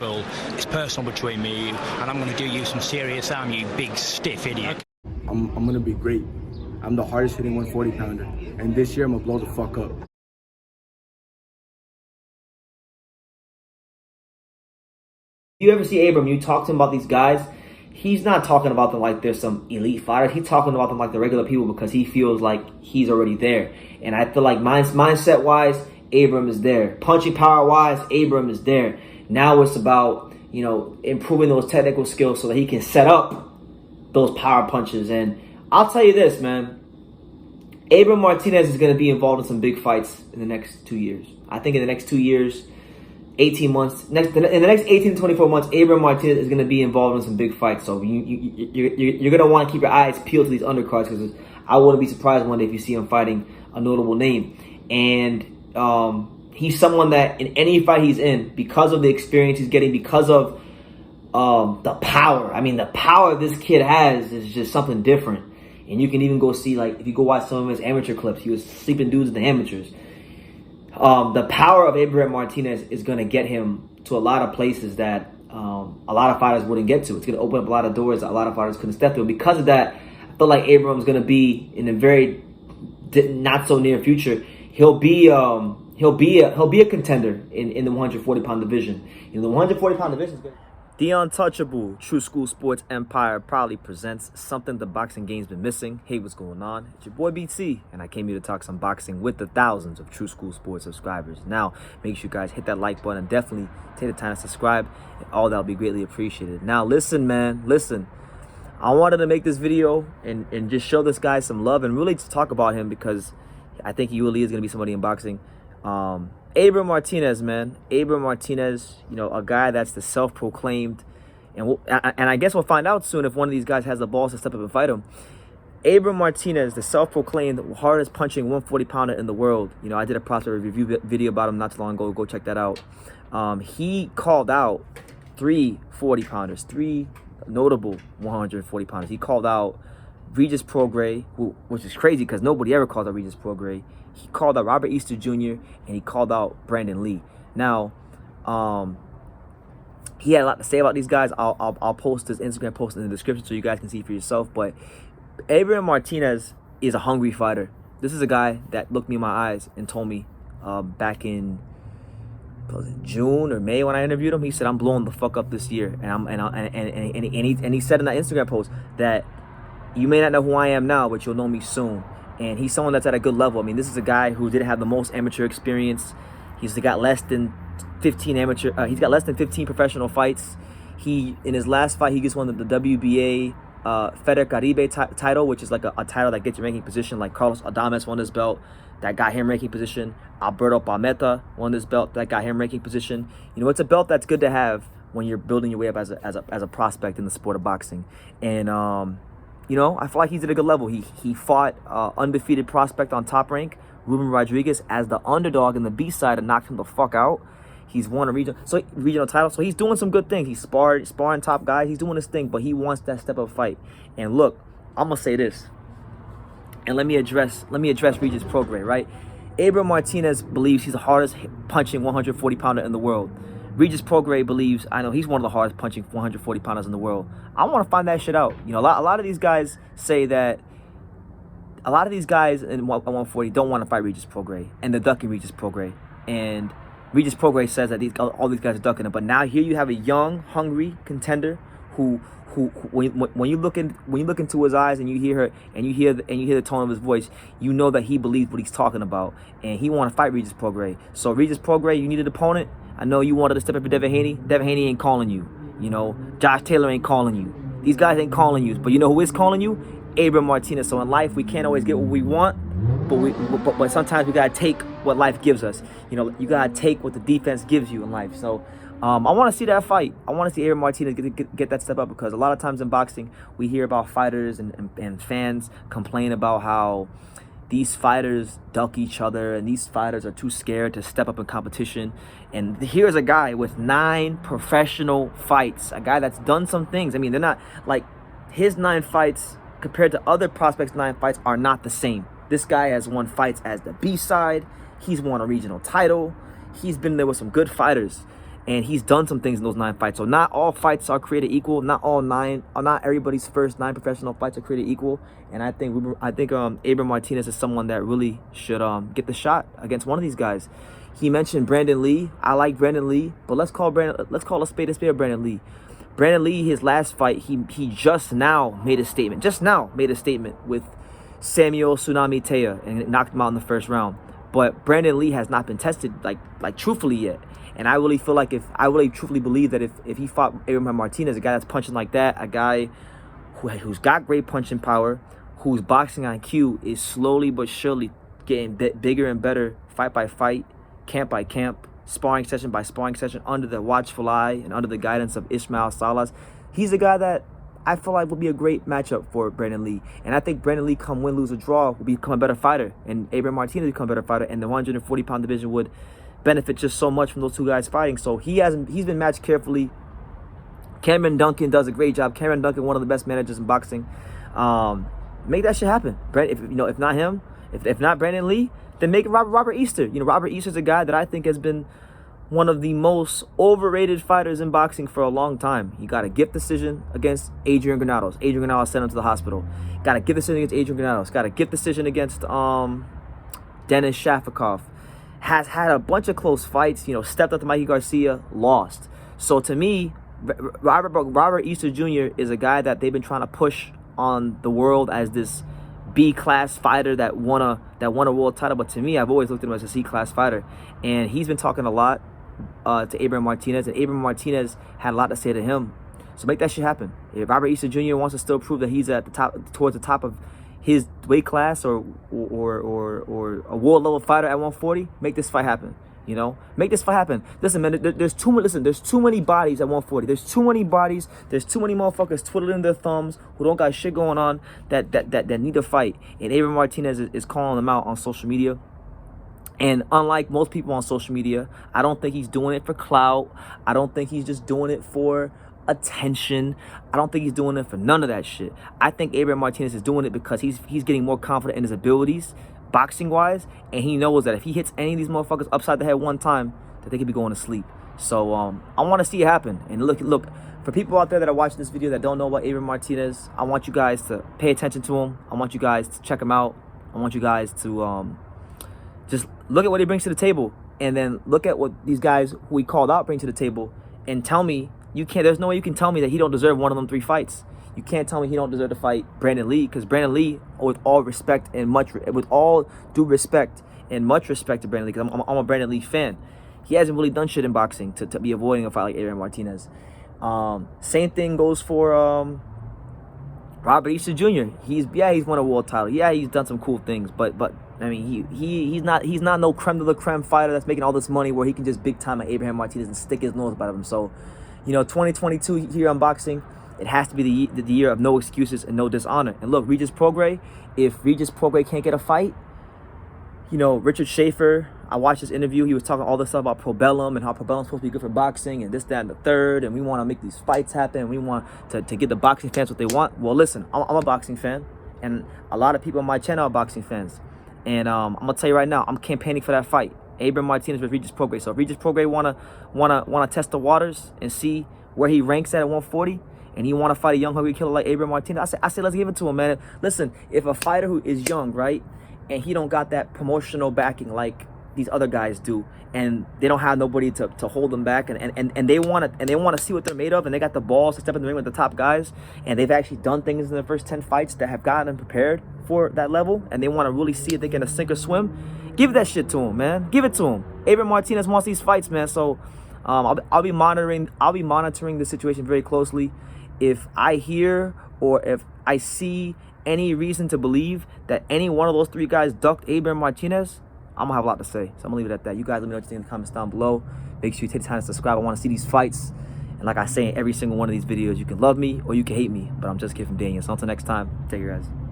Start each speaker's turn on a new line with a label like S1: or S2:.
S1: Well, it's personal between me and you, and I'm going to do you some serious harm, you big stiff idiot.
S2: I'm going to be great. I'm the hardest hitting 140 pounder, and this year I'm going to blow the fuck up.
S3: You ever see Abram, you talk to him about these guys, he's not talking about them like they're some elite fighters. He's talking about them like the regular people because he feels like he's already there. And I feel like mindset-wise, Abram is there. Punching power-wise, Abram is there. Now it's about, you know, improving those technical skills so that he can set up those power punches. And I'll tell you this, man. Abram Martinez is going to be involved in some big fights in the next 2 years. I think in the next 2 years, 18 months, in the next 18 to 24 months, Abram Martinez is going to be involved in some big fights. So you're going to want to keep your eyes peeled to these undercards, because I wouldn't be surprised one day if you see him fighting a notable name. And he's someone that in any fight he's in, because of the experience he's getting, because of the power. I mean, the power this kid has is just something different. And you can even go see, like, if you go watch some of his amateur clips, he was sleeping dudes in the amateurs. The power of Abram Martinez is going to get him to a lot of places that a lot of fighters wouldn't get to. It's going to open up a lot of doors that a lot of fighters couldn't step through. Because of that, I feel like Abram's going to be in a very not so near future. He'll be a contender in the 140-pound division. In the 140-pound division, the untouchable True School Sports Empire proudly presents something the boxing game's been missing. Hey, what's going on? It's your boy BT, and I came here to talk some boxing with the thousands of True School Sports subscribers. Now, make sure you guys hit that like button and definitely take the time to subscribe. And all that will be greatly appreciated. Now, listen, man, listen. I wanted to make this video and just show this guy some love and really to talk about him, because I think he really is going to be somebody in boxing. Abram Martinez, man. Abram Martinez, you know, a guy that's the self-proclaimed, and I guess we'll find out soon if one of these guys has the balls to step up and fight him. Abram Martinez, the self-proclaimed hardest punching 140-pounder in the world. You know, I did a prospect review video about him not too long ago. Go check that out. He called out 3 40-pounders, 3 notable 140-pounders. He called out Regis Prograis, which is crazy because nobody ever called out Regis Prograis. He called out Robert Easter Jr. and he called out Brandun Lee. Now, he had a lot to say about these guys. I'll post his Instagram post in the description so you guys can see for yourself. But Abram Martinez is a hungry fighter. This is a guy that looked me in my eyes and told me back in June or May when I interviewed him. He said, "I'm blowing the fuck up this year," and he said in that Instagram post that you may not know who I am now, but you'll know me soon. And he's someone that's at a good level. I mean, this is a guy who didn't have the most amateur experience. He's got less than 15 he's got less than 15 professional fights. In his last fight, he just won the WBA Feder Caribe title, which is like a title that gets you ranking position. Like Carlos Adames won this belt, that got him ranking position. Alberto Palmetta won this belt, that got him ranking position. You know, it's a belt that's good to have when you're building your way up as a prospect in the sport of boxing. And you know, I feel like he's at a good level. He fought undefeated prospect on Top Rank, Ruben Rodriguez, as the underdog in the B side and knocked him the fuck out. He's won a regional title, so he's doing some good things. He's sparring top guys. He's doing his thing, but he wants that step up fight. And look, I'm gonna say this, and let me address Regis Prograis, right? Abram Martinez believes he's the hardest punching 140-pounder in the world. Regis Prograis believes, I know he's one of the hardest punching 140-pounders in the world. I want to find that shit out. You know, a lot of these guys say that a lot of these guys in 140 don't want to fight Regis Prograis, and they're ducking Regis Prograis. And Regis Prograis says that all these guys are ducking him. But now here you have a young, hungry contender who when you look into his eyes and you hear the tone of his voice, you know that he believes what he's talking about, and he want to fight Regis Prograis. So Regis Prograis, you need an opponent. I know you wanted to step up for Devin Haney. Devin Haney ain't calling you. You know, Josh Taylor ain't calling you. These guys ain't calling you. But you know who is calling you? Abram Martinez. So in life, we can't always get what we want, but sometimes we gotta take what life gives us. You know, you gotta take what the defense gives you in life. So I want to see that fight. I want to see Abram Martinez get that step up, because a lot of times in boxing, we hear about fighters and fans complain about how these fighters duck each other and these fighters are too scared to step up in competition. And here's a guy with 9 professional fights, a guy that's done some things. I mean, they're not like his 9 fights compared to other prospects' 9 fights are not the same. This guy has won fights as the B side. He's won a regional title. He's been there with some good fighters. and he's done some things in those 9 fights. So not all fights are created equal. Not everybody's first 9 professional fights are created equal. And I think Abram Martinez is someone that really should get the shot against one of these guys. He mentioned Brandun Lee. I like Brandun Lee, but let's call a spade of Brandun Lee. Brandun Lee, his last fight, he just now made a statement. Just now made a statement with Samuel Tsunami Taya and knocked him out in the first round. But Brandun Lee has not been tested like truthfully yet. And I really feel like I really truthfully believe that if he fought Abram Martinez, a guy that's punching like that, a guy who's got great punching power, whose boxing IQ is slowly but surely getting bigger and better, fight by fight, camp by camp, sparring session by sparring session, under the watchful eye and under the guidance of Ismail Salas, he's a guy that I feel like will be a great matchup for Brandun Lee. And I think Brandun Lee, come win, lose, or draw, will become a better fighter. And Abram Martinez will become a better fighter. And the 140-pound division would benefit just so much from those two guys fighting. So he's been matched carefully. Cameron Duncan does a great job. Cameron Duncan, one of the best managers in boxing. Make that shit happen. If not him, if not Brandun Lee, then make it Robert Easter. Robert Easter's a guy that I think has been one of the most overrated fighters in boxing for a long time. He got a gift decision against Adrian Granados. Adrian Granados sent him to the hospital. Got a gift decision against Adrian Granados. Got a gift decision against Denis Shafikov. Has had a bunch of close fights. Stepped up to Mikey Garcia, lost. So to me, Robert Easter Jr. is a guy that they've been trying to push on the world as this B-class fighter that won a world title. But to me, I've always looked at him as a C-class fighter. And he's been talking a lot to Abram Martinez, and Abram Martinez had a lot to say to him. So make that shit happen. If Robert Easter Jr. wants to still prove that he's at the top, towards the top of his weight class, or a world level fighter at 140, make this fight happen. Make this fight happen. Listen, man, there's too many bodies at 140. There's too many bodies. There's too many motherfuckers twiddling their thumbs who don't got shit going on that need to fight. And Abram Martinez is calling them out on social media. And unlike most people on social media, I don't think he's doing it for clout. I don't think he's just doing it for attention. I don't think he's doing it for none of that shit. I think Abram Martinez is doing it because he's getting more confident in his abilities, boxing wise, and he knows that if he hits any of these motherfuckers upside the head one time, that they could be going to sleep. So I want to see it happen. And look, for people out there that are watching this video that don't know about Abram Martinez, I want you guys to pay attention to him. I want you guys to check him out. I want you guys to just look at what he brings to the table, and then look at what these guys who he called out bring to the table, and tell me there's no way you can tell me that he don't deserve one of them 3 fights. You can't tell me he don't deserve to fight Brandun Lee, because Brandun Lee, with all respect and with all due respect and much respect to Brandun Lee, because I'm a Brandun Lee fan, he hasn't really done shit in boxing to be avoiding a fight like Abram Martinez. Same thing goes for Robert Easter Jr. He's won a world title. Yeah, he's done some cool things, but I mean, he's not no creme de la creme fighter that's making all this money where he can just big time at Abram Martinez and stick his nose out of him. So, 2022 here on boxing, it has to be the year of no excuses and no dishonor. And look, Regis Prograis, if Regis Prograis can't get a fight, Richard Schaefer, I watched this interview. He was talking all this stuff about Probellum and how Probellum's supposed to be good for boxing and this, that, and the third. And we want to make these fights happen. We want to get the boxing fans what they want. Well, listen, I'm a boxing fan, and a lot of people on my channel are boxing fans. And I'm gonna tell you right now, I'm campaigning for that fight, Abram Martinez with Regis Prograis. So if Regis Prograis wanna test the waters and see where he ranks at 140, and he want to fight a young hungry killer like Abram Martinez, I say let's give it to him, man. Listen, if a fighter who is young, right, and he don't got that promotional backing like these other guys do, and they don't have nobody to hold them back, and they want to see what they're made of, and they got the balls to step in the ring with the top guys, and they've actually done things in the first 10 fights that have gotten them prepared for that level, and they want to really see if they can sink or swim, give that shit to him, man. Give it to him. Abram Martinez wants these fights, man. So I'll be monitoring the situation very closely. If I hear or if I see any reason to believe that any one of those 3 guys ducked Abram Martinez, I'm gonna have a lot to say. So I'm gonna leave it at that. You guys let me know what you think in the comments down below. Make sure you take the time to subscribe. I want to see these fights. And like I say in every single one of these videos, you can love me or you can hate me, but I'm just kidding from Daniel. So until next time, take care, guys.